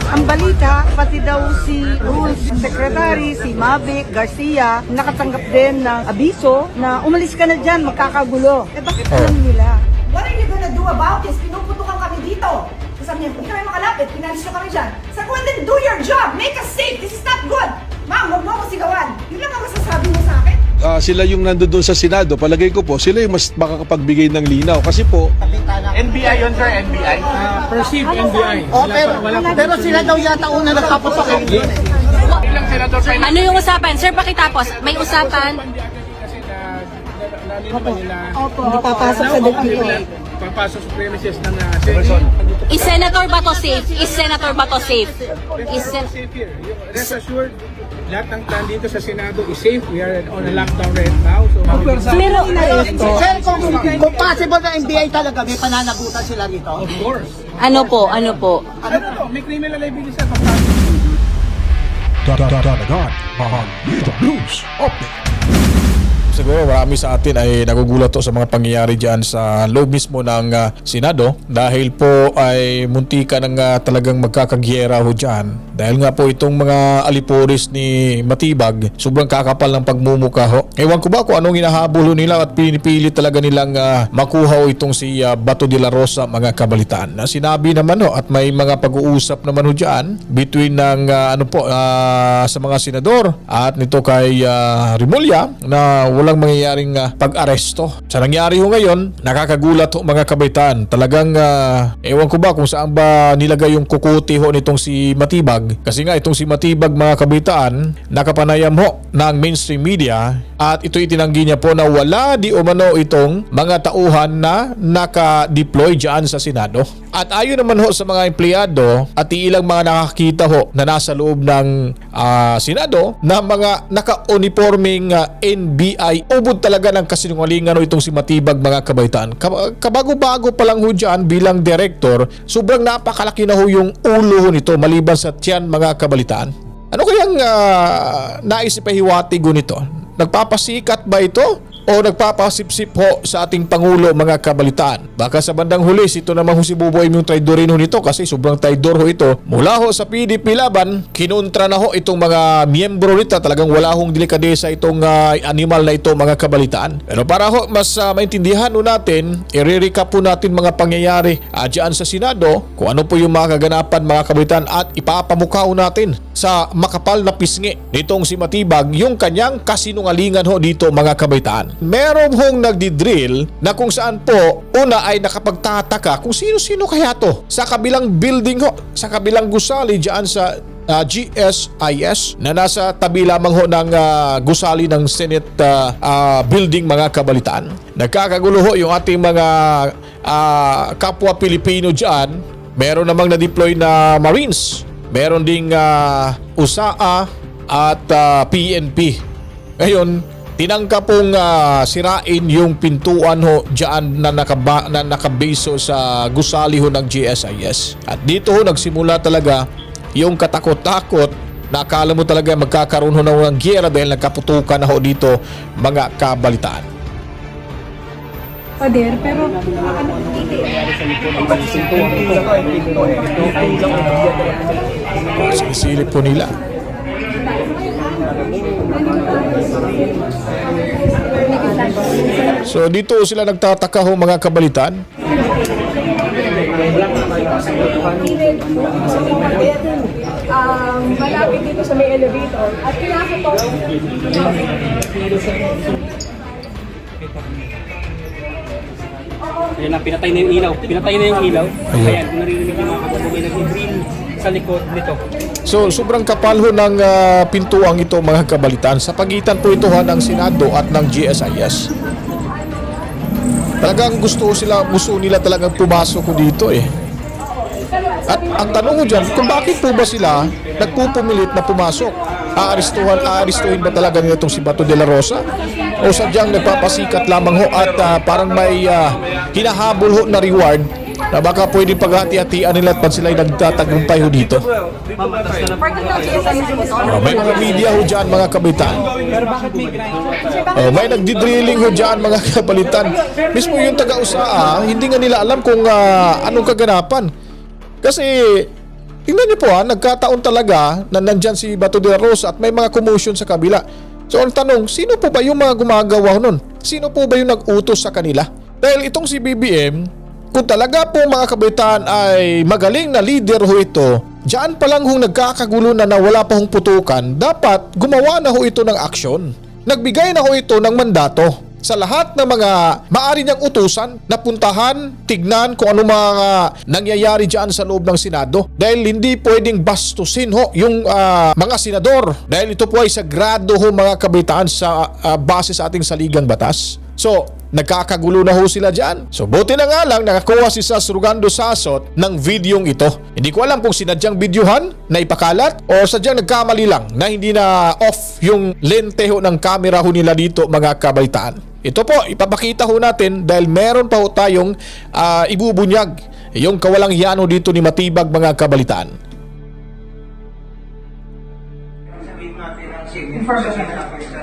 Ang balita, pati daw si Rules Secretary, si Mavic Garcia, nakatanggap din ng abiso na umalis ka na dyan, magkakagulo. Eh bakit alam nila? What are you gonna do about this? Pinuputukan kami dito. Sabi niya, hindi kami makalapit, pinalis na kami dyan. Sabi ko, then do your job, make us safe, this is not good. Ma'am, huwag mo ako sigawan. Yun lang ang masasabi mo sa akin. Sila yung nandoon sa Senado, palagay ko po, sila yung mas makakapagbigay ng linaw. Kasi po, NBI yun, sir, NBI? Perceived NBI. Pero sila daw yata una nagpapatok. Ilang senador pa Ano yung usapan? Sir, pakitapos. May usapan. Opo. Hindi papasok sa DPA. Papasok sa premises ng Senate. Is Senator Bato safe? Is Senator Bato safe? Is Safe here. Rest assured, lahat ng plan dito sa Senado is safe. We are on a lockdown right now. So, Pero, Sir, kung possible na NBI talaga, may pananagutan sila rito. of course. ano po? Ano po? Ano to? May criminal liability sa Dagdag Mahal News Update. Siguro marami sa atin ay nagugulat to sa mga pangyayari dyan sa loob mismo ng Senado dahil po ay muntika ng talagang magkakagyera ho dyan. Dahil nga po itong mga alipuris ni Matibag, sobrang kakapal ng pagmumukha ho. Ewan ko ba kung anong hinahabol ho nila at pinipili talaga nilang makuha ho itong si Bato de la Rosa, mga kabalitaan. Sinabi naman ho at may mga pag-uusap naman ho dyan between ng sa mga senador at nito kay Rimulya na walang mangyayaring pag-aresto. Sa nangyari ho ngayon, nakakagulat ho mga kabaitan. Talagang ewan ko ba kung saan ba nilagay yung kukuti ho nitong si Matibag. Kasi nga itong si Matibag, mga kabaitaan, nakapanayam ho ng mainstream media at ito itinanggi niya po na wala di umano itong mga tauhan na naka-deploy dyan sa Senado. At ayon naman ho sa mga empleyado at ilang mga nakakita ho na nasa loob ng Senado na mga naka-uniforming NBI, ubod talaga ng kasinungalingan ho itong si Matibag, mga kabaitaan. Kabago-bago pa lang ho dyan bilang director, sobrang napakalaki na ho yung ulo ho nito maliban sa tiyan, mga kabalitaan. Ano kayang naisipahiwatig ho nito? Nagpapasikat ba ito o nagpapasipsip ho sa ating Pangulo, mga kabalitaan? Baka sa bandang huli, ito naman ho si Buboy yung traidorin ho nito kasi sobrang traidor ho ito. Mula ho sa PDP laban, kinontra na ho itong mga miyembro nito. Talagang wala hong delikadesa itong animal na ito, mga kabalitaan. Pero para ho mas maintindihan ho natin, i-recap po natin mga pangyayari dyan sa Senado, kung ano po yung mga kaganapan, mga kabalitaan, at ipapamukha ho natin sa makapal na pisngi nitong si Matibag yung kanyang kasinungalingan ho dito, mga kabaitaan. Meron hong nagdidrill na kung saan po una ay nakapagtataka kung sino-sino kaya to sa kabilang building ho, sa kabilang gusali dyan sa GSIS na nasa tabi lamang ho ng gusali ng Senate building, mga kabalitaan. Nagkakagulo ho yung ating mga kapwa Pilipino dyan. Meron namang na-deploy na Marines, meron ding USAA at PNP. Ngayon, tinangka pong sirain yung pintuan ho dyan na nakabeso sa gusali ho ng GSIS. At dito ho nagsimula talaga yung katakot-takot na akala mo talaga magkakaroon ho ng giyera dahil nagkaputukan na ho dito, mga kabalitaan. Pader, pero Sinisilip po nila. So dito sila nagtataka ho, mga kabalitaan. malapit dito sa may elevator at pinasok ko. Ayan na, pinatay na yung ilaw. Pinatay na yung ilaw. Ayan, kung narinig yung mga kapatid, nag-green sa likod nito. So sobrang kapal ho ng pintuang ito, mga kabalitaan. Sa pagitan po ito ng Senado at ng GSIS. Talagang gusto nila talagang pumasok ko dito eh. At ang tanong ko dyan, kung bakit po ba sila nagpupumilit na pumasok? Aaristuhin ba talaga nila itong si Bato de la Rosa? O sadyang nagpapasikat lamang ho at parang may hinahabol ho na reward na baka pwede paghati-hatian nila at pag sila'y nagtatagumpay ho dito? May mga media ho dyan, mga kabitan. May nagdidrilling ho dyan, mga kabalitan. Mismo yung taga-USAA, hindi nga nila alam kung anong kaganapan. Kasi tingnan niyo po nagkataon talaga na nandyan si Bato de la Rosa at may mga commotion sa kabila. So ang tanong, sino po ba yung mga gumagawa nun? Sino po ba yung nag-utos sa kanila? Dahil itong si BBM, kung talaga po mga kabataan ay magaling na leader ho ito, diyan pa lang hong nagkakagulo na wala pa hong putukan, dapat gumawa na ho ito ng aksyon. Nagbigay na ho ito ng mandato sa lahat ng mga maaari niyang utusan na puntahan, tignan kung ano mga nangyayari dyan sa loob ng Senado. Dahil hindi pwedeng bastusin ho yung mga senador. Dahil ito po ay sagrado ho mga kabataan sa base sa ating saligang batas. So, nagkakagulo na ho sila dyan. So, buti na nga lang nakakuha si Sas Rugando Sasot ng videong ito. Hindi ko alam kung sinadyang videohan na ipakalat o sadyang nagkamali lang na hindi na off yung lente ho ng camera ho nila dito mga kabaitaan. Ito po, ipapakita ho natin dahil meron pa ho tayong ibubunyag yung kawalang hiyano dito ni Matibag mga kabalitaan.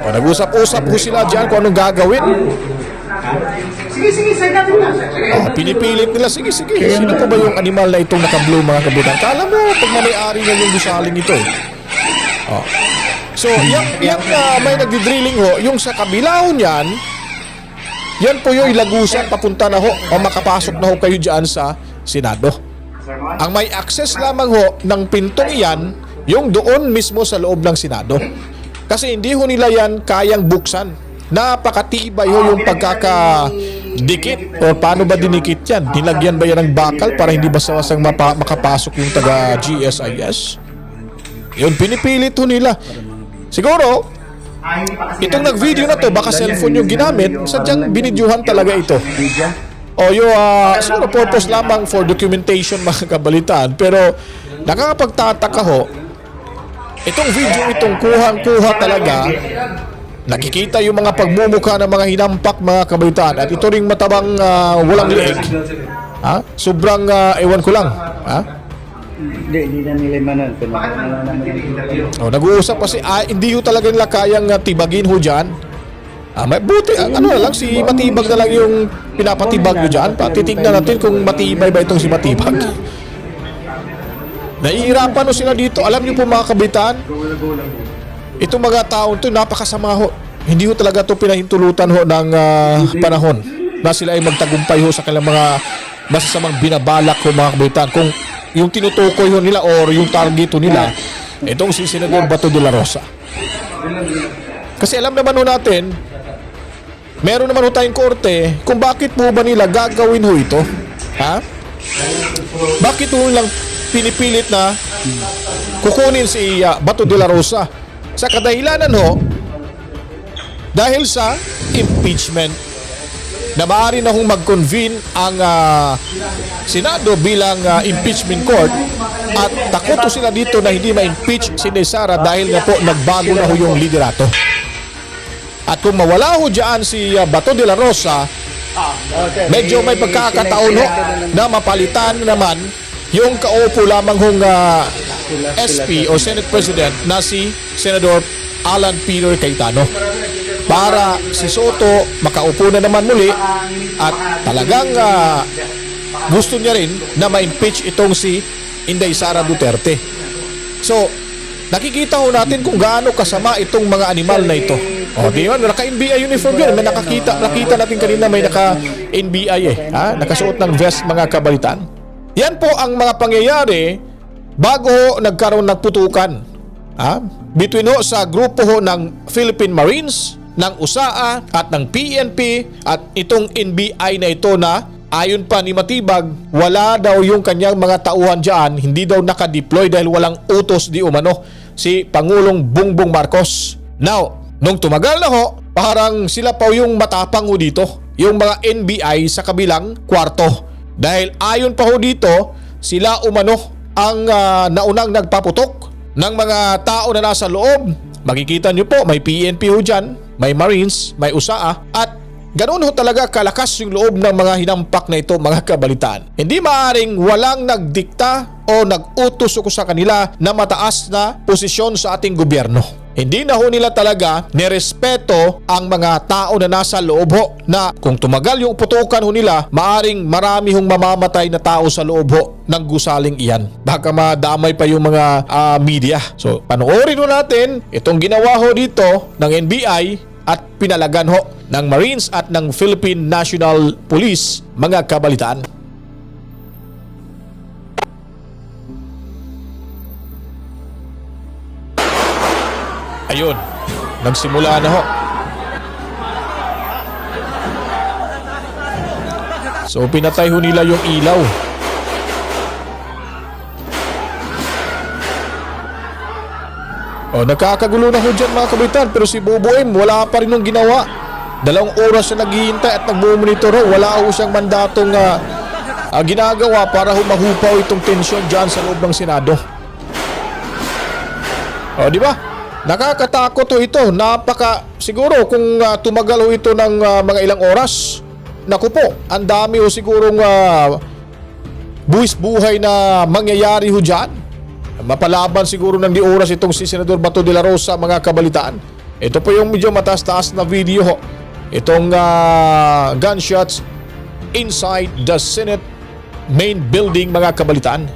O, nag-usap-usap ho sila dyan kung anong gagawin. Pinipilit nila, sige. Sino po ba yung animal na itong naka-blue mga kabalitaan? Kala mo, pag may-ari na yung gusaling ito eh. So, yung may nagdi-drilling ho, yung sa kabila ho niyan, yan po yung ilagusan, papunta na ho o makapasok na ho kayo dyan sa Senado. Ang may access lamang ho ng pintong iyan, yung doon mismo sa loob ng Senado. Kasi hindi ho nila yan kayang buksan. Napakatibay ho yung pagkakadikit o paano ba dinikit yan? Nilagyan ba yan ng bakal para hindi basta-bastang makapasok yung taga GSIS? Yun, pinipilit ho nila. Siguro, itong nag-video na to, baka cellphone yung ginamit, sadyang binidyuhan talaga ito. O yung siguro purpose lamang for documentation mga kabalitaan. Pero nakakapagtataka ho, itong video itong kuhang-kuha talaga, nakikita yung mga pagmumukha ng mga hinampak mga kabalitaan. At ito ring matabang walang leeg. Sobrang ewan ko lang. Hindi na nila manon. Nag-uusap kasi hindi ho talaga nila kayang tibagin ho dyan. May buti, ano na lang, si Matibag na lang yung pinapatibag nyo dyan. Titignan natin kung matibay ba itong si Matibag. Nahihirapan ho sila dito. Alam nyo po mga kabitan, itong mga taon to napakasama ho. Hindi ho talaga to pinahintulutan ho ng panahon na sila ay magtagumpay ho sa kanilang mga masasamang binabalak ho mga kabitan. Kung yung tinutukoy ho nila or yung target ho nila, itong si Senador Bato de la Rosa. Kasi alam naman ho natin, meron naman ho tayong korte kung bakit po ba nila gagawin ho ito. Bakit ho lang pinipilit na kukunin si Bato de la Rosa? Sa kadahilanan ho, dahil sa impeachment na maaari na hong mag-convene ang Senado bilang impeachment court at takot ho sila dito na hindi ma-impeach si Inday Sara dahil nga po nagbago na ho yung liderato. At kung mawala ho dyan si Bato de la Rosa, medyo may pagkakataon ho na mapalitan naman yung kaupo lamang hong SP o Senate President na si Senador Alan Peter Cayetano. Para si Soto makaupo na naman muli at talagang gusto niya rin na ma-impeach itong si Inday Sara Duterte. So, nakikita ho natin kung gaano kasama itong mga animal na ito. Di ba? Naka-NBI uniform yun. May nakita natin kanina may naka-NBI nakasuot ng vest mga kabalitan. Yan po ang mga pangyayari bago nagkaroon ng putukan. Between ho sa grupo ho ng Philippine Marines, ng USAA at ng PNP at itong NBI na ito na ayon pa ni Matibag, wala daw yung kanyang mga tauhan dyan, hindi daw nakadeploy dahil walang utos di umano si Pangulong Bongbong Marcos. Now, nung tumagal na ho, parang sila pa yung matapang ho dito, yung mga NBI sa kabilang kwarto. Dahil ayon pa ho dito, sila umano ang naunang nagpaputok ng mga tao na nasa loob. Makikita nyo po, may PNP ho dyan, may Marines, may USAA, at ganoon ho talaga kalakas yung loob ng mga hinampak na ito mga kabalitaan. Hindi maaring walang nagdikta o nag-utos ko sa kanila na mataas na posisyon sa ating gobyerno. Hindi na ho nila talaga nirespeto ang mga tao na nasa loob ho, na kung tumagal yung putukan ho nila, maaring marami hong mamamatay na tao sa loob ho ng gusaling iyan. Baka madamay pa yung mga media. So panoorin ho natin itong ginawa ho dito ng NBI at pinalagan ho ng Marines at ng Philippine National Police, mga kabalitaan. Ayun, nagsimula na ho. So pinatay ho nila yung ilaw. Nakakagulo na ho dyan mga kabitan, pero si Bobo M wala pa rin nung ginawa. 2 oras siya naghihintay at nagmumonitor ho. Wala ho siyang mandatong ginagawa para humahupaw itong tensyon dyan sa loob ng Senado. Di ba? Nakakatakot ho ito. Siguro kung tumagal ho ito ng mga ilang oras, naku po, ang dami ho sigurong buwis buhay na mangyayari ho dyan. Mapalaban siguro ng di oras itong si Senador Bato de la Rosa, mga kabalitaan. Ito po yung medyo mataas-taas na video ho. Itong gunshots inside the Senate main building, mga kabalitaan.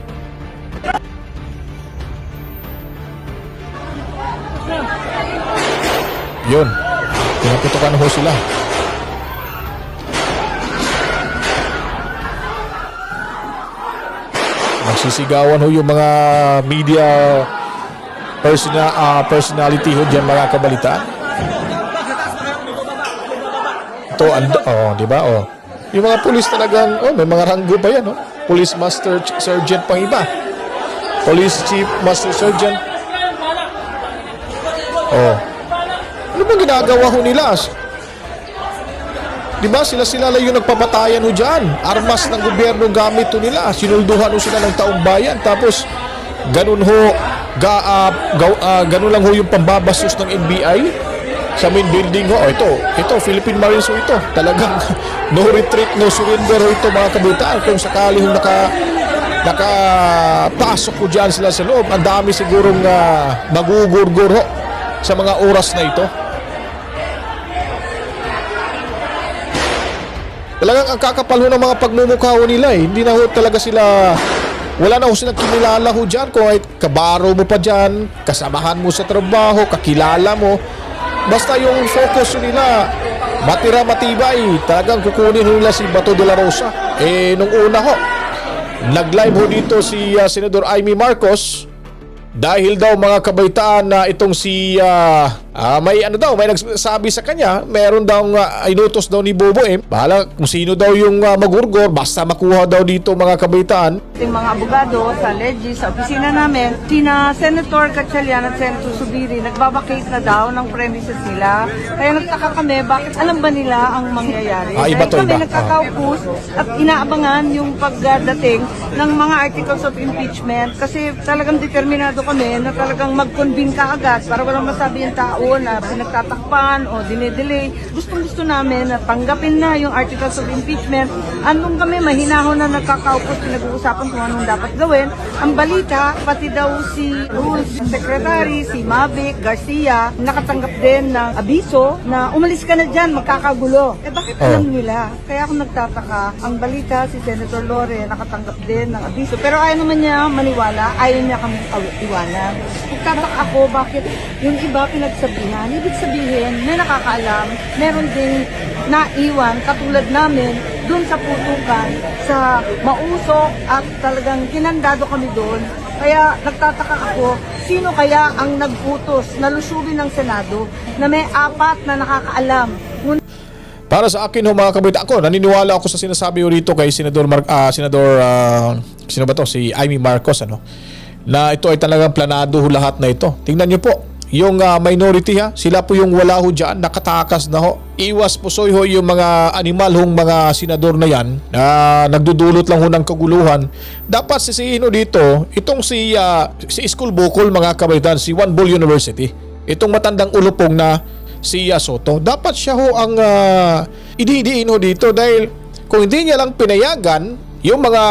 Yun, pinaputukan ho sila. Nagsisigawan ho yung mga media personality ho dyan, mga kabalitaan. Ito, di ba? Yung mga pulis talagang, may mga ranggo pa yan, Police Master Sergeant pang iba. Police Chief Master Sergeant. Ano ba ginagawa ho nila? Diba sila lang yung nagpapatayan ho dyan. Armas ng gobyerno gamit ho nila. Sinulduhan ho sila ng taong bayan. Tapos ganun lang ho yung pambabastos ng NBI sa main building ho. Ito Philippine Marines ho ito. Talagang no retreat, no surrender ho ito, mga kabitaan. Kung sakali ho nakapasok ho dyan sila sa loob, ang dami sigurong magugurgur ho sa mga oras na ito. Talagang ang kakapal ho ng mga pagmumukha ho nila Hindi na ho talaga sila, wala na ho silang kinilala ho dyan. Kung ay kabaro mo pa dyan, kasamahan mo sa trabaho, kakilala mo, basta yung focus ho nila matira matibay, talagang kukunin ho nila si Bato de la Rosa. Nung una ho, nag-live ho dito si Senador Amy Marcos dahil daw, mga kabaitaan, na itong si may nagsabi sa kanya, meron daw inutos daw ni Bobo M, bahala kung sino daw yung magurgor, basta makuha daw dito, mga kabaitaan. Yung mga abogado sa Legis, sa opisina namin, sina Senator Gatchalian at Senator Subiri nagbabakate na daw ng premises nila. Kaya nagtaka kami, bakit alam ba nila ang mangyayari? Iba to, kami iba. nagkakaupos at inaabangan yung pagdating ng mga articles of impeachment kasi talagang determinado kami na talagang mag-convene ka agad para walang masabi yung tao na pinagtatakpan o dinedelay. Gustong-gusto namin na tanggapin na yung articles of impeachment. Andun kami, mahinahon na nagkakaupos, pinag-uusapan kung anong dapat gawin. Ang balita, pati daw si Rules Secretary, si Mavic Garcia, nakatanggap din ng abiso na umalis ka na dyan, magkakagulo. Bakit alam nila? Kaya ako nagtataka. Ang balita, si Senator Lore nakatanggap din ng abiso. Pero ayaw naman niya maniwala, ayaw niya kami iwanan. Nagtataka ako bakit yung iba pinagsabihan. Ibig sabihin, may nakakaalam, meron ding naiwan katulad namin dun sa putukan, sa mausok at talagang kinandado kami doon. Kaya nagtataka ako, sino kaya ang nagputos na lusubin ng Senado na may 4 na nakakaalam? Para sa akin ho, mga kabaitaan, naniniwala ako sa sinasabi ho rito kay Senador sino ba to? Si Amy Marcos, na ito ay talagang planado ho lahat na ito. Tingnan nyo po, yung minority sila po yung wala ho dyan, nakatakas na ho. Iwas pusoy ho yung mga animal hong mga senador na yan na nagdudulot lang ho ng kaguluhan. Dapat sisihin ho dito, itong si School Bukol, mga kabaitan, si One Bull University, itong matandang ulupong na si Soto, dapat siya ho ang ididiin ho dito dahil kung hindi niya lang pinayagan yung mga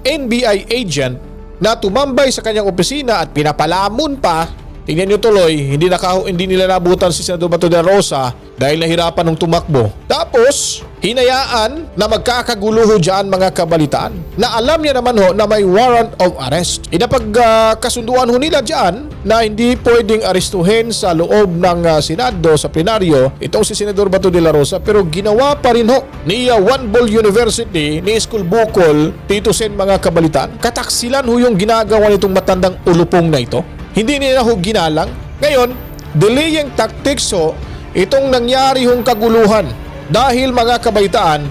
NBI agent na tumambay sa kanyang opisina at pinapalamon pa Tingnan nyo tuloy, hindi nila nabutan si Senador Bato de la Rosa dahil nahirapan ng tumakbo. Tapos, hinayaan na magkakaguluho dyan mga kabalitaan na alam niya naman ho na may warrant of arrest. Inapagkasunduan ho nila dyan na hindi pwedeng arestuhin sa loob ng Senado sa plenaryo itong si Senador Bato de la Rosa, pero ginawa pa rin ho ni One Ball University ni School Bukol, Tito Sen mga kabalitaan. Kataksilan ho yung ginagawa nitong matandang ulupong na ito. Hindi nila ho ginalang. Ngayon, delaying tactics ho itong nangyari hong kaguluhan. Dahil mga kabaitaan,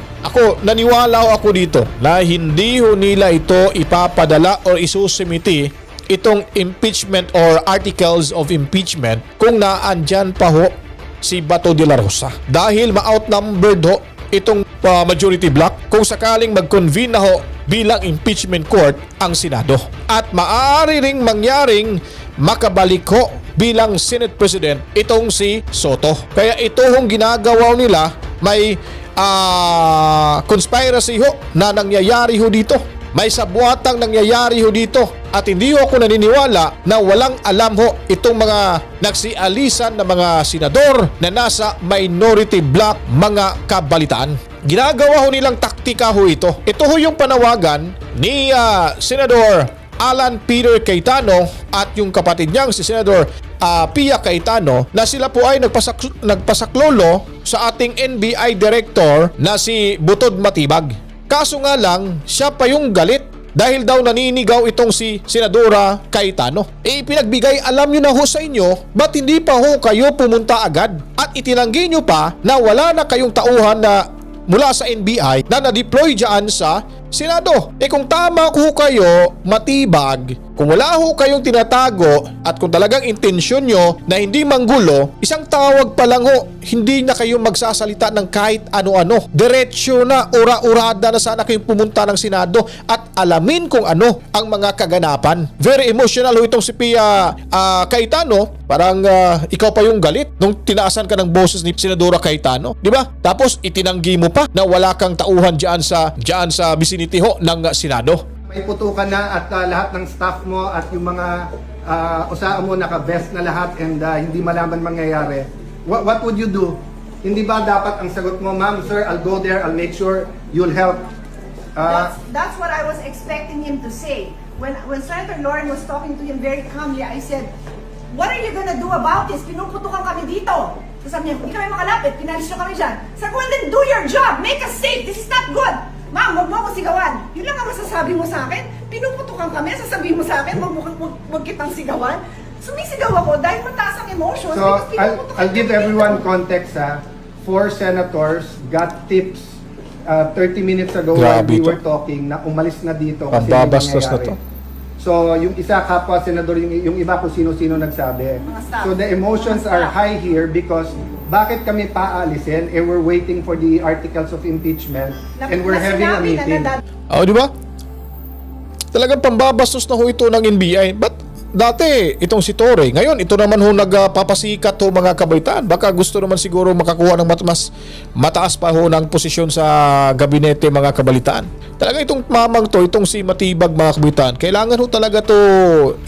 naniwala ho ako dito na hindi ho nila ito ipapadala o isusimiti itong impeachment or articles of impeachment kung naandyan pa ho si Bato de la Rosa. Dahil ma-outnumbered ho itong majority block kung sakaling mag-convene na ho bilang impeachment court ang Senado. At maaari ring mangyaring makabalik ho bilang Senate President itong si Soto. Kaya ito hong ginagawa nila, may conspiracy ho na nangyayari ho dito. May sabuatang nangyayari ho dito. At hindi ho ako naniniwala na walang alam ho itong mga nagsialisan na mga senador na nasa minority block mga kabalitaan. Ginagawa ho nilang taktika ho ito. Ito ho yung panawagan ni Senador Alan Peter Cayetano at yung kapatid niyang si Senador Pia Cayetano na sila po ay nagpasaklolo sa ating NBI Director na si Butod Matibag. Kaso nga lang, siya pa yung galit dahil daw naninigaw itong si Senadora Cayetano. Pinagbigay alam nyo na ho sa inyo, ba't hindi pa ho kayo pumunta agad? At itinanggi nyo pa na wala na kayong tauhan na mula sa NBI na na-deploy dyan sa Senado. Kung tama ho kayo, Matibag, kung wala ho kayong tinatago at kung talagang intensyon nyo na hindi manggulo, isang tawag pa lang ho, hindi na kayo magsasalita ng kahit ano-ano. Diretsyo na, ura-urada na sana kayong pumunta ng Senado at alamin kung ano ang mga kaganapan. Very emotional ho itong si Pia Cayetano. Parang ikaw pa yung galit nung tinaasan ka ng boses ni Senadora Cayetano, di ba? Tapos itinanggi mo pa na wala kang tauhan diyan sa vicinity ho ng Senado. May putukan na at lahat ng staff mo at yung mga usaan mo naka-vest na lahat and hindi malaman mangyayari. What would you do? Hindi ba dapat ang sagot mo, ma'am, sir, I'll go there, I'll make sure you'll help? That's what I was expecting him to say. When Senator Lauren was talking to him very calmly, I said, what are you gonna do about this? Pinuputukan kami dito. Tapos sabi niya, hindi kami makalapit, pinalis nyo kami dyan. Sabi ko, well then do your job, make us safe, this is not good. Ma'am, huwag mo ako sigawan. Yun lang ang masasabi mo sa akin. Pinuputukan kami, sasabihin mo sa akin, huwag kitang sigawan. Sumisigaw ako dahil mataas ang emotions. So, I'll give everyone context ha. 4 senators got tips 30 minutes ago while we were talking na umalis na dito kasi may nangyayari. So, yung isa kapwa senador, yung iba kung sino-sino nagsabi. So, the emotions are high here because bakit kami paalisin? We're waiting for the articles of impeachment and we're having a meeting. Di ba? Talagang pambabastos na ho ito ng NBI. But dati, itong si Torre. Ngayon, ito naman ho nagpapasikat ho mga kabaitaan. Baka gusto naman siguro makakuha ng mas mataas pa ho ng posisyon sa gabinete mga kabalitaan. Talaga itong mamang to, itong si Matibag mga kabaitaan, kailangan ho talaga to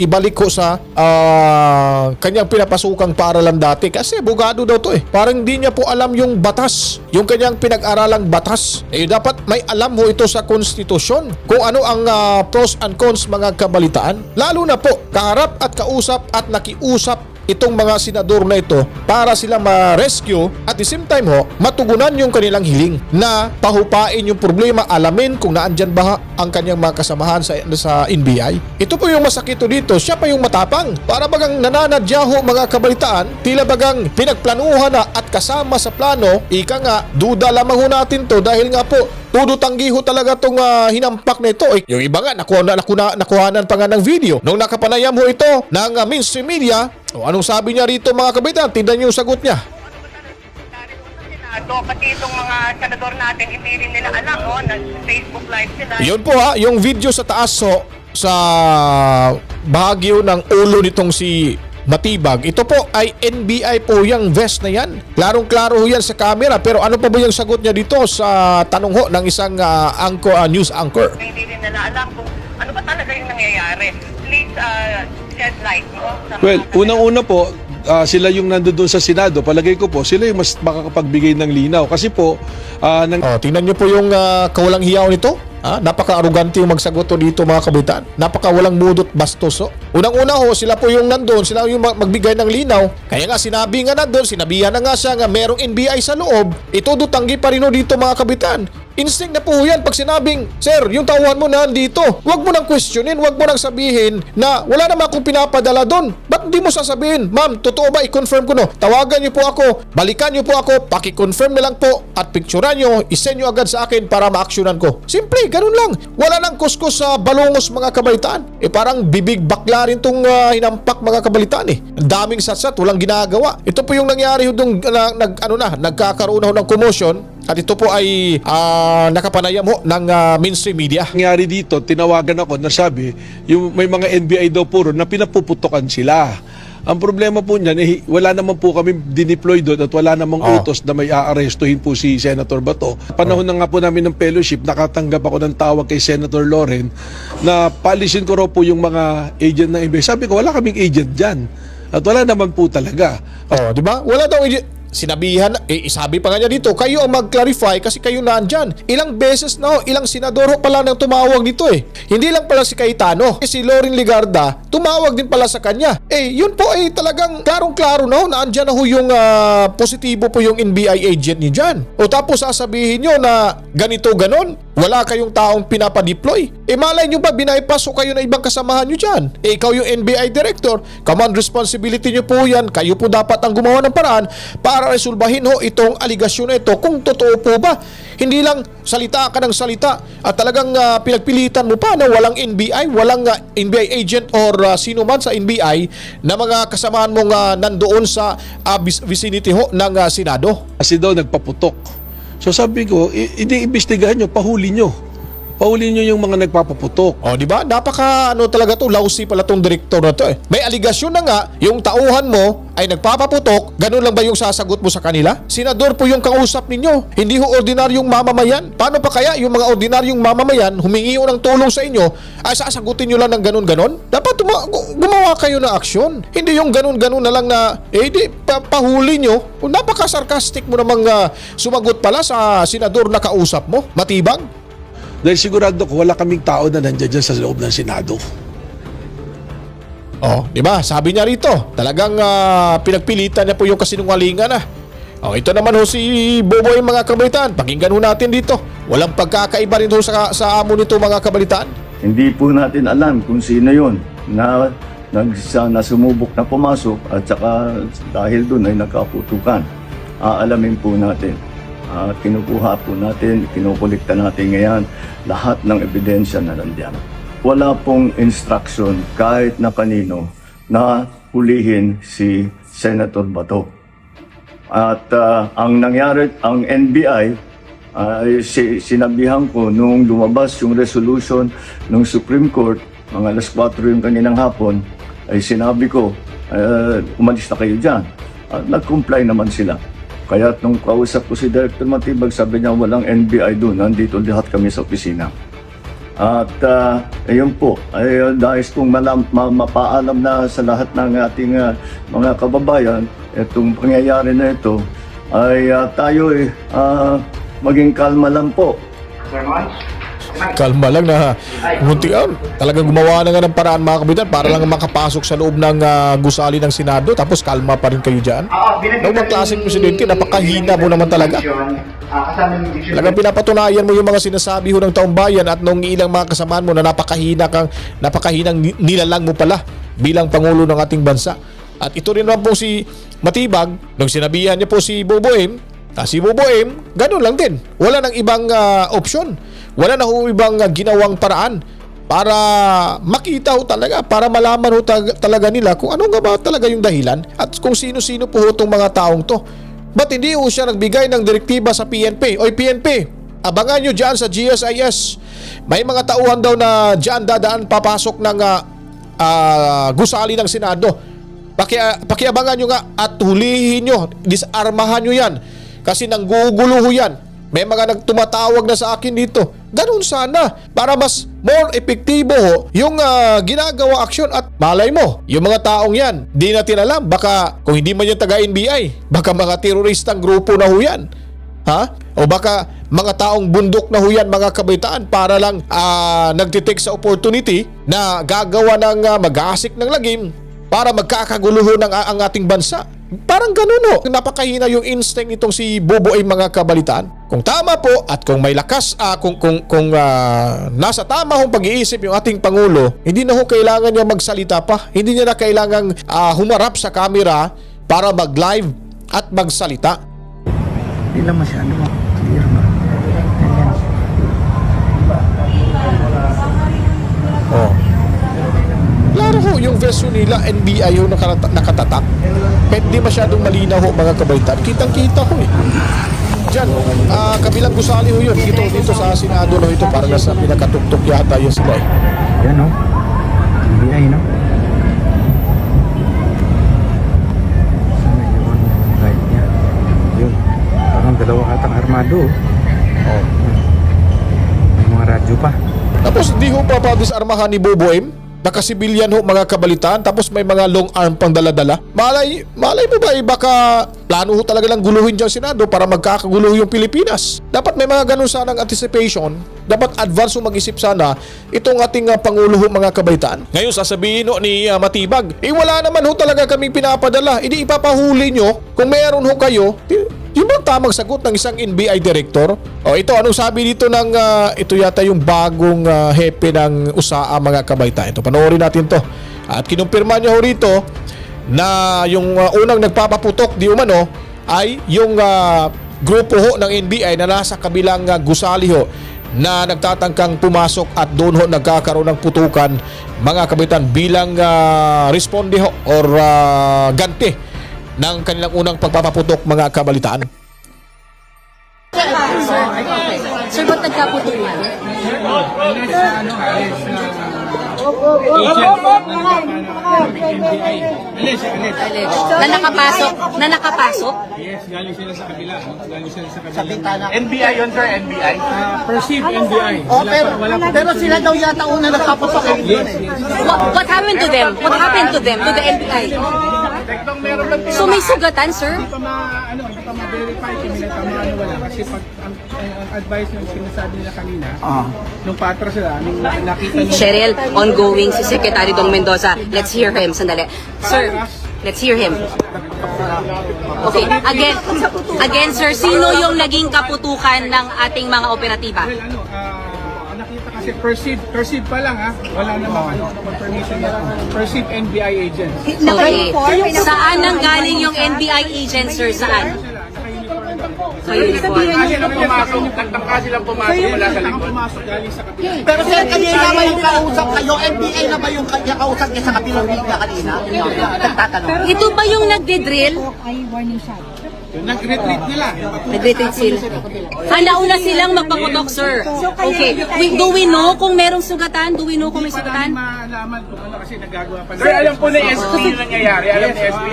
ibalik ho sa kanyang pinapasukang paaralan dati. Kasi abogado daw to Parang hindi niya po alam yung batas. Yung kanyang pinag-aralang batas. Dapat may alam ho ito sa konstitusyon. Kung ano ang pros and cons mga kabalitaan. Lalo na po, kaharap at kausap at nakiusap itong mga senador na ito para sila ma-rescue at the same time ho, matugunan yung kanilang hiling na pahupain yung problema, alamin kung naandyan ba ang kanyang mga kasamahan sa NBI. Ito po yung masakit dito, siya pa yung matapang. Para bagang nananadya ho mga kabalitaan, tila bagang pinagplanuhan na at kasama sa plano, ika nga, duda lamang ho natin to dahil nga po, todo tanggi ho talaga itong hinampak na ito. Yung iba nga, nakuhanan pa nga ng video. Nung nakapanayam ho ito ng mainstream media, anong sabi niya rito mga kabitan? Tingnan niyo yung sagot niya. Pati itong mga senador natin, hindi rin nila alam, na Facebook live sila. Yun po yung video sa taas ho, sa bahagi ng ulo nitong si Matibag. Ito po ay NBI po yung vest na yan. Klarong-klaro ho yan sa camera. Pero ano pa ba yung sagot niya dito sa tanong ho ng isang news anchor? Hindi rin nila alam kung ano ba talaga yung nangyayari. Please shed light mo? Well, unang-una po, sila yung nandoon sa Senado. Palagay ko po, sila yung mas makakapagbigay ng linaw. Kasi po, Tingnan niyo po yung kawalang hiyaw nito. Napaka-arugante yung magsagot to dito mga kabitan. Napaka-walang mudot bastos. Unang-una ho, sila po yung nandun, sila yung magbigay ng linaw. Kaya nga sinabi nga nandun, sinabihan na nga siya nga merong NBI sa loob. Ito dutanggi pa rin ho dito mga kabitan. Instinct na po yan pag sinabing, sir, yung tauhan mo na dito. Huwag mo nang questionin, huwag mo nang sabihin na wala naman akong pinapadala doon. Ba't di mo sasabihin, ma'am, totoo ba? I-confirm ko no. Tawagan niyo po ako, balikan niyo po ako, paki-confirm na lang po at picturean niyo, isend niyo agad sa akin para ma-actionan ko. Simple, ganun lang. Wala nang kuskus sa balungos mga kabalitaan. Parang bibig bakla rin tong hinampak mga kabalitaan Ang daming satsat, walang ginagawa. Ito po yung nangyari yung nagkakaroon ho ng commotion. At ito po ay nakapanayam ho ng mainstream media. nangyari dito, tinawagan ako na sabi, yung may mga NBI daw puro na pinapuputukan sila. Ang problema po niyan, wala naman po kami dineploy doon at wala namang utos na may aarestuhin po si Senator Bato. Panahon na nga po namin ng fellowship, nakatanggap ako ng tawag kay Senator Loren na paalisin ko raw po yung mga agent ng NBI. Sabi ko, wala kaming agent dyan. At wala naman po talaga. Di ba? Wala daw sinabihan, sabi pa nga niya dito, kayo ang mag-clarify kasi kayo nandyan. Ilang beses na ilang senador pala nang tumawag dito Hindi lang pala si Cayetano. Si Loren Legarda, tumawag din pala sa kanya. Yun po talagang klarong-klaro na andyan na ho yung positibo po yung NBI agent niyo dyan. O tapos sasabihin nyo na ganito ganon, wala kayong taong pinapadeploy. Malay nyo ba, binaypass o kayo na ibang kasamahan nyo dyan? Ikaw yung NBI director, command responsibility nyo po yan. Kayo po dapat ang gumawa ng paraan para resolbahin ho itong aligasyon na ito kung totoo po ba. Hindi lang salita ka ng salita at talagang pinagpilitan mo pa na walang NBI, walang NBI agent or sino man sa NBI na mga kasamahan mong nandoon sa vicinity ho ng Senado. Kasi daw nagpaputok. So sabi ko, ini-imbestigahan nyo, pahuli nyo. Pahuli nyo yung mga nagpapaputok. Di ba? Napaka talaga to, lousy pala tong direktor na to May aligasyon na nga, yung tauhan mo ay nagpapaputok, ganun lang ba yung sasagot mo sa kanila? Senador po yung kausap ninyo, hindi ho ordinaryong mamamayan. Paano pa kaya yung mga ordinaryong mamamayan humingi ng tulong sa inyo ay sasagutin nyo lang ng ganun-ganon? Dapat gumawa kayo ng aksyon. Hindi yung ganun-ganon na lang na pahuli nyo. Napaka-sarcastic mo namang sumagot pala sa senador na kausap mo. Matibang. Dahil sigurado ko wala kaming tao na nandiyan dyan sa loob ng Senado. Di ba? Sabi niya rito, talagang pinagpilitan niya po yung kasinungalingan ito naman ho si Boboy mga kabalitaan. Pakinggan ho natin dito. Walang pagkakaiba rin ho sa amo nito mga kabalitaan. Hindi po natin alam kung sino yon na sumubok na pumasok at saka dahil doon ay nagkaputukan. Aalamin po natin. Kinukuha po natin, kinukulikta natin ngayon lahat ng ebidensya na nandiyan. Wala pong instruction kahit na kanino na hulihin si Senator Bato. At ang nangyari, ang NBI, sinabihan ko nung lumabas yung resolution ng Supreme Court, mga alas 4 yung kaninang hapon, ay sinabi ko, umalis na kayo dyan. At nag-comply naman sila. Kaya nung kausap ko si Director Matibag, sabi niya walang NBI doon, nandito lahat kami sa opisina. At ayun po, ay nais kong mapaalam na sa lahat ng ating mga kababayan, itong pangyayari na ito, ay tayo maging kalma lang po. Kalma lang na talagang gumawa na nga ng paraan mga kabitan para lang makapasok sa loob ng gusali ng Senado tapos kalma pa rin kayo dyan. Nung klaseng presidente, napakahina mo naman talaga. Talagang pinapatunayan mo yung mga sinasabi ho ng taong bayan at nung ilang mga kasamahan mo na napakahinang nilalang mo pala bilang Pangulo ng ating bansa. At ito rin naman po si Matibag, nung sinabihan niya po si Boboem, ganun lang din. Wala nang ibang option. Wala na ibang ginawang paraan para makita ho talaga, para malaman ho talaga nila kung ano nga ba talaga yung dahilan at kung sino-sino po ho itong mga taong to. Ba't hindi ho siya nagbigay ng direktiba sa PNP? Oy PNP, abangan nyo dyan sa GSIS. May mga tauhan daw na dyan dadaan papasok ng gusali ng Senado. Pakiabangan nyo nga at hulihin nyo, disarmahan nyo yan. Kasi nanggugulo ho yan. May mga nagtumatawag na sa akin dito. Ganun sana para mas more epektibo ho yung ginagawa aksyon at malay mo, yung mga taong yan, di natin alam, baka kung hindi man yung taga-NBI, baka mga teroristang grupo na ho yan. Ha? O baka mga taong bundok na ho yan, mga kabaitaan, para lang nagtitake sa opportunity na gagawa ng mag-aasik ng lagim para magkakaguluho ng ang ating bansa. Parang ganun ho. Napakahina yung instinct nitong si Bobo ay mga kabalitaan. Kung tama po at kung may lakas, kung nasa tama hong pag-iisip yung ating Pangulo, hindi na ho kailangan niya magsalita pa. Hindi niya na kailangang humarap sa camera para mag-live at magsalita. Hindi lang masyado clear na. Oh. Klaro ho, yung verso nila, NBI ho nakatatak. Pero di masyadong malinaw ho mga kabaitan. Kitang-kita ho eh. Diyan, kabilang gusali ho yun. Dito sa Senado no ito, para nasa pinakatuktok yata yun sila eh. Yan no? NBI no? Sana yung right niya. Yun. Parang dalawa katang armado. Oh. May mga radyo pa. Tapos di ho pa disarmahan ni Bobo M. Nakasibilyan ho mga kabalitaan, tapos may mga long arm pang dala-dala. Malay mo ba baka plano ho talaga lang guluhin dyan Senado para magkakagulo yung Pilipinas. Dapat may mga ganun sanang anticipation. Dapat advance ho mag-isip sana itong ating Pangulo ho mga kabalitaan. Ngayon sasabihin ho ni Matibag, wala naman ho talaga kaming pinapadala. Hindi ipapahuli nyo kung meron ho kayo. Yung bang tamang sagot ng isang NBI director? O ito, anong sabi dito ng ito yata yung bagong hepe ng USAA mga kabaitaan. Ito, panoorin natin to. At kinumpirma niya ho rito na yung unang nagpapaputok di umano ay yung grupo ho ng NBI na nasa kabilang gusali ho na nagtatangkang pumasok at doon ho nagkakaroon ng putukan mga kabaitaan bilang responde ho or ganti ng kanilang unang pagpapaputok mga kabalitaan. Sir, ba't nagkaputukan? Na nakapasok? Yes, galing sila sa kabila. Galing sila sa kabila. NBI yun, sir, NBI? Perceived NBI. Pero sila daw yata una nagpaputok. Yes. What happened to them? What happened to them? To the NBI? So may sugatan, sir? Hindi pa ma-verify kung may natamaan o wala. Kasi pag ang advice yung sinasabi nila kanina, nung patras sila, nung nakita nila. Cheryl, ongoing si Secretary Dong Mendoza. Let's hear him. Sandali. Sir, let's hear him. Okay, again sir, sino yung naging kaputukan ng ating mga operatiba? Well, nakita kasi perceived pa lang wala namang confirmation yet. Perceived NBI agents. Okay. Saan nang galing yung NBI agent, sir? Saan? Sa uniform. Kasi nung pumasok, nagtangka silang pumasok mula sa likod. Pumasok galing sa kabila. Pero sir, kanina ba yung kausap kayo? NBI na ba yung kausap niya sa kabilang liga kanina? Nagtatanong. Ito ba yung nagde-drill? Nag-retreat nila. Nag-retreat sila. Nauna silang magpaputok, sir. Okay. Do we know kung merong sugatan? Do we know kung may Hindi sugatan? pa namin malaman kung ano kasi nagagawa pa. Sir, alam po na SP yung nangyayari. Alam ni SP.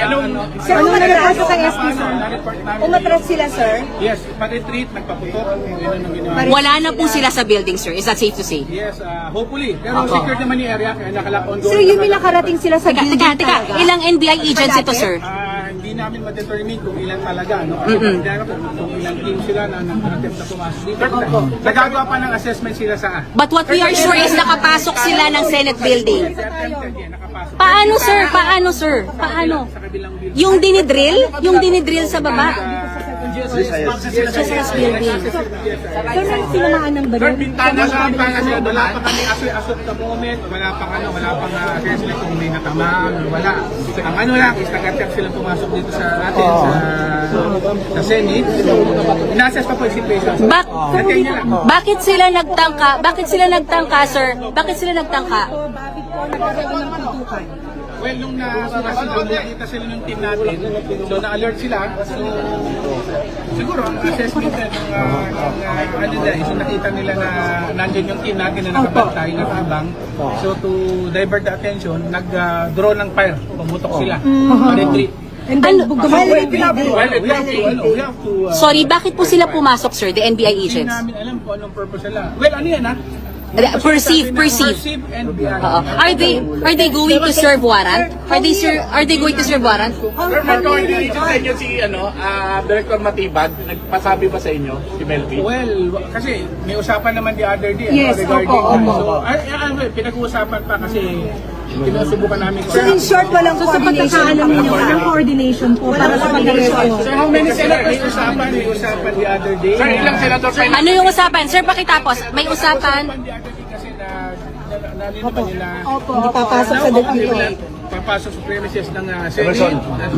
Sir, kung nagpasok kay SP, sir. Na-report namin. Umatras sila, sir. Yes, pa-retreat, nagpaputok. Yun ang ginawa. Wala na po sila sa building, sir. Is that safe to say? Yes, hopefully. Pero secured naman yung area, kaya nakalock ongoing. Sir, yung may nakarating sila sa building Teka. Ilang NBI agents ito, sir? Hindi namin ma-determine kung ilan talaga, no? Kung ilang team sila na nag-attempt na pumasok dito. Nagagawa pa ng assessment sila sa But what we are sure is nakapasok sila ng Senate building. nakapasok. Paano, sir? Paano, sir? Paano? Sa kabilang building. Yung dinidrill? Yung dinidrill sa baba? SSS building. Sir, may sinamaan ng Sir, baril. bintana sila. Wala pa kami as of the moment. Wala pang assessment kung may natamaan o wala. Ang lang is nag-attempt silang pumasok dito sa atin sa Senate. Ina-assess pa po yung situation. Natin nila. Bakit sila nagtangka? Bakit sila nagtangka, sir? Bakit sila nagtangka? Bakit po nagkakaroon ng putukan? Well, nung nakita sila ng team natin, so na-alert sila. So, siguro, ang assessment na so nakita nila na nandyan yung team natin na nakabantay, nakabang. So, to divert the attention, nag-draw ng fire, pumutok sila. Retreat. And then, We have to Sorry, bakit po sila pumasok, sir, the NBI hindi agents? namin alam kung anong purpose nila. Well, ano yan ha? Perceive. NBI. Are they going to serve warrant? Are they going to serve warrant? Sir, may coordination sa inyo si Director Matibag, nagpasabi ba sa inyo, si Melvin? Well, kasi may usapan naman the other day Yes, regarding opo. So, pinag-uusapan pa kasi sinusubukan namin. So in short, walang coordination. Walang coordination po para sa pag-resolve. So how many senators may usapan the other day? Sir, ilang senator kayo? Ano yung usapan? Sir, pakitapos. May usapan. The other day kasi nalilipan nila. Hindi papasok sa dito. Papasok sa premises ng Senate at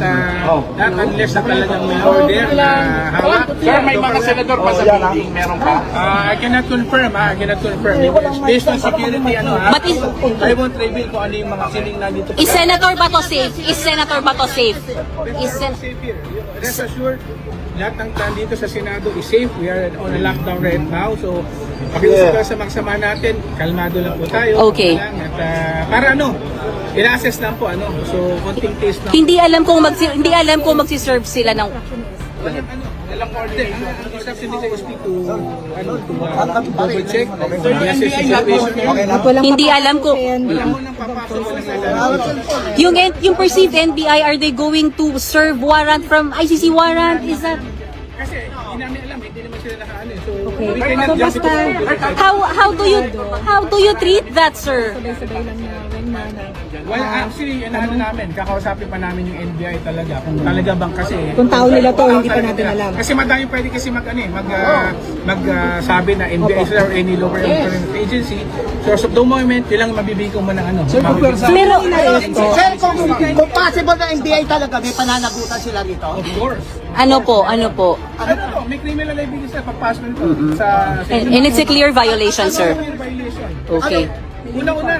not unless na talagang may order na hawak. Sir, may mga senador pa sa meeting, meron pa? I cannot confirm. Based on security, But I won't reveal kung ano yung mga sining na dito. is Senator Bato safe? Is Senator Bato safe? Safe here. Rest assured, lahat ng nandito sa Senado is safe. We are on a lockdown right now. So, pakiusap ka sa magsama natin, kalmado lang po tayo. Okay. At para ina-assess lang po So, konting taste lang. Hindi alam kung magsi-serve sila ng Walang order. Ang instruction nila is to double check. I-assess yung situation. hindi alam kung Wala mo nang papasok sa yung perceived NBI, are they going to serve warrant from ICC warrant? Is that Kasi, hindi namin alam, hindi naman sila nakaano. So, we cannot jump into conclusion. how do you treat that, sir? Well, actually, namin, kakausapin pa namin yung NBI talaga. Kung talaga bang kasi... Kung tao nila to, hindi pa natin alam. Kasi madami pwede kasi magsabi na NBI sila or any local government agency. So, as of the moment, yun lang mabibigyan mo ng Pero Sir, kung possible na NBI talaga, may pananagutan sila rito? Of course. ano po? May criminal liability sa pagpasok nito sa... And it's a clear violation, sir. Violation. Okay. Unang-una,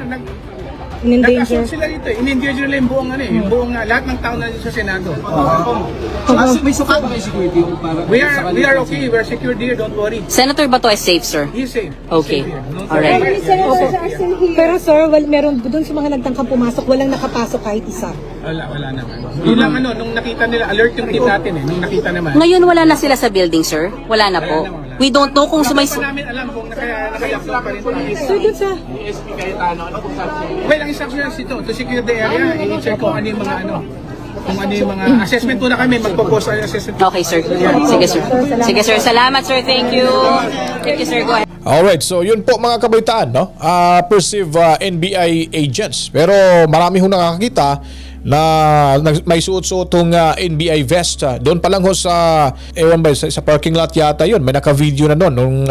In-endanger. nag-assume sila dito. In-endanger nila yung buong yung buong lahat ng tao na dito sa Senado. May sukat ba may security para We are okay. We are secured here. Don't worry. Senator Bato is safe, sir. He's safe. Okay. Safe here. No Alright. problem. Pero sir, meron doon sa mga nagtangkang pumasok, walang nakapasok kahit isa. Wala naman. Yun lang nung nakita nila, alert yung team natin nung nakita naman. Ngayon wala na sila sa building, sir? Wala na po? We don't know kung sumay... Hindi pa namin alam kung nakayakla pa rin tayo. So dun sa... SP Cayetano, ano kung sabi niyo? Well, ang instruction ito, to secure the area, i-check kung ano yung mga kung ano yung mga assessment muna kami, magpo-post ang assessment. Okay, sir. Sige, sir. Sige, sir. Salamat, sir. Thank you. Thank you, sir. Go ahead. Alright, so yun po mga kabaitaan, no? Perceive NBI agents. Pero marami hong nakakita na may suot-suotong NBI vest. Doon pa lang ho sa sa parking lot yata yun. May naka-video na noon nung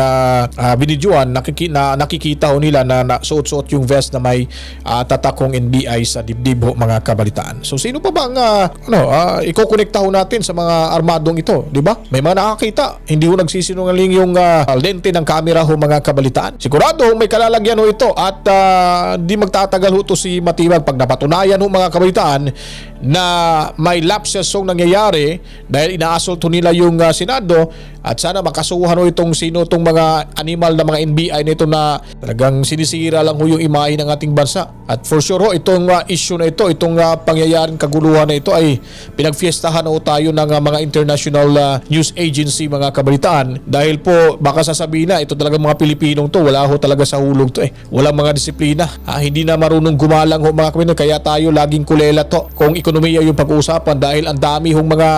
binidyoan, nakikita ho nila na suot-suot yung vest na may tatakong NBI sa dibdib ho, mga kabalitaan. So sino pa bang ikokonekta ho natin sa mga armadong ito, di ba? May mga nakakita, hindi ho nagsisinungaling yung lente ng camera ho, mga kabalitaan. Sigurado ho may kalalagyan ho ito at di magtatagal ho to si Matibag pag napatunayan ho, mga kabalitaan, na may lapses yung nangyayari dahil ina-assault nila yung Senado at sana makasuhan itong sino itong mga animal na mga NBI nito na talagang sinisira lang yung imahe ng ating bansa. At for sure itong issue na ito, itong pangyayaring kaguluhan na ito ay pinagfiestahan tayo ng mga international news agency, mga kabalitaan, dahil po baka sasabihin na ito talaga mga Pilipinong to, wala ho talaga sa hulog to walang mga disiplina, hindi na marunong gumalang ho, mga kabalitaan, kaya tayo laging kulela to kung ekonomiya yung pag-uusapan dahil ang dami hong mga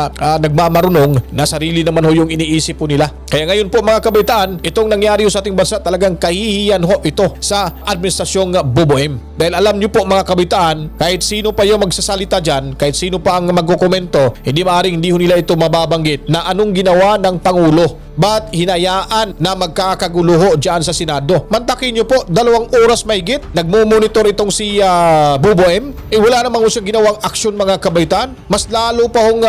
nagmamarunong na sarili naman ho yung iniisip po nila. Kaya ngayon po, mga kabaitaan, itong nangyari sa ating bansa talagang kahihiyan ho ito sa administrasyong BBM. Dahil alam nyo po, mga kabaitaan, kahit sino pa yung magsasalita dyan, kahit sino pa ang magkukomento, hindi maaaring hindi ho nila ito mababanggit na anong ginawa ng Pangulo. Ba't hinayaan na magkakaguluho dyan sa Senado? Mantakin nyo po, 2 oras mahigit, nagmumonitor itong si BBM. Wala namang siyang ginawang aksyon, mga kabaitan. Mas lalo pa hong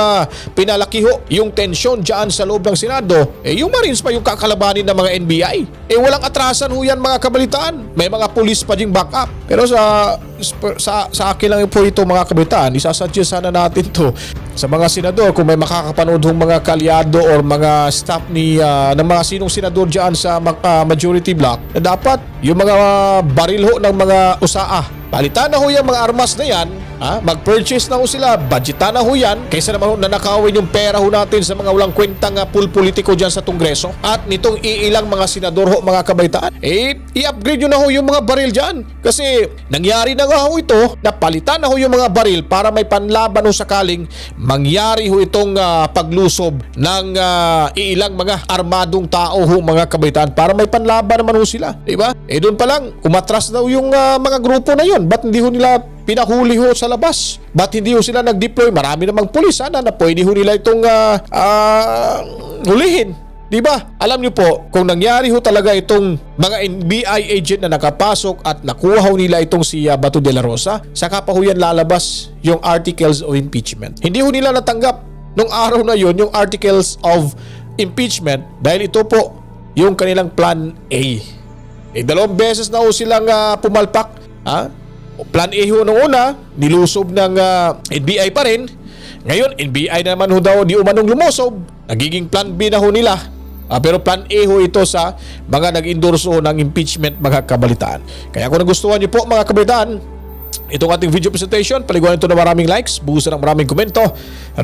pinalaki ho yung tensyon dyan sa loob ng Senado. Yung Marines pa yung kakalabanin ng mga NBI. Walang atrasan ho yan, mga kabalitaan. May mga pulis pa ding backup. Pero sa akin lang po ito, mga kabalitaan, isasuggest sana natin to sa mga senador, kung may makakapanood hong mga kalyado or mga staff ng mga sinong senador dyan sa majority block, na dapat yung mga baril ho ng mga USAA. Palitan na ho yung mga armas na yan, mag-purchase na ho sila, budgetan na ho yan, kaysa naman ho nanakawin yung pera ho natin sa mga walang kwentang politiko dyan sa Kongreso. At nitong iilang mga senador ho, mga kabaitaan, i-upgrade nyo na ho yung mga baril dyan. Kasi nangyari na nga ho ito, napalitan na ho yung mga baril para may panlaban ho sakaling mangyari ho itong paglusob ng iilang mga armadong tao ho, mga kabaitaan, para may panlaban naman ho sila. Diba? Doon pa lang, umatras na ho yung mga grupo na yun. Ba't hindi ho nila pinahuli ho sa labas? Ba't hindi ho sila nag-deploy? Marami namang pulis sana na pwede ho nila itong hulihin. Diba? Alam niyo po, kung nangyari ho talaga itong mga NBI agent na nakapasok at nakuha ho nila itong si Bato de la Rosa, saka pa ho yan lalabas yung articles of impeachment. Hindi ho nila natanggap nung araw na yun yung articles of impeachment dahil ito po yung kanilang plan A. Dalawang beses na ho silang pumalpak. Plan A ho nung una, nilusob ng NBI pa rin. Ngayon, NBI naman ho daw di umanong lumusob. Nagiging plan B na ho nila. Pero plan A ho ito sa mga nag-endorse ho ng impeachment, mga kabalitaan. Kaya kung nagustuhan niyo po, mga kabalitaan, itong ating video presentation, paliguan ito na maraming likes, buhusan ng maraming komento,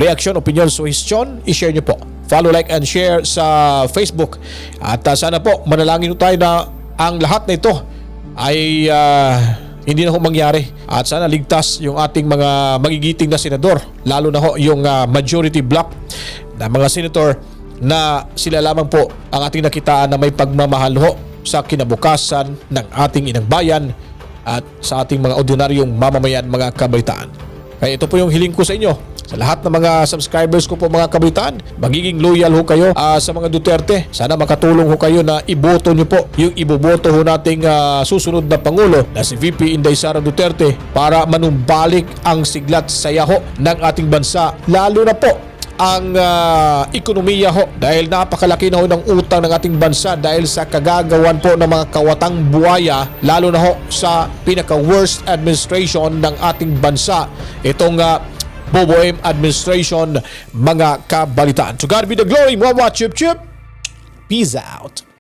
reaction, opinion, suggestion, i-share niyo po. Follow, like, and share sa Facebook. At sana po, manalangin tayo na ang lahat na ito ay hindi na ho mangyari. At sana ligtas yung ating mga magigiting na senador, lalo na ho yung majority block na mga senator na sila lamang po ang ating nakitaan na may pagmamahal ho sa kinabukasan ng ating inang bayan at sa ating mga ordinaryong mamamayan, mga kabalitaan. Kaya ito po yung hiling ko sa inyo. Sa lahat ng mga subscribers ko po, mga kabalitaan, magiging loyal ho kayo sa mga Duterte. Sana makatulong ho kayo na iboto nyo po yung iboboto ho nating susunod na Pangulo na si VP Inday Sara Duterte para manumbalik ang siglat saya ho ng ating bansa, lalo na po ang ekonomiya ho, dahil napakalaki na ho ng utang ng ating bansa dahil sa kagagawan po ng mga kawatang buhaya, lalo na ho sa pinaka-worst administration ng ating bansa, itong BBM administration, mga kabalitaan. To God be the glory. Mwah, mwah, chup, chup. Peace out.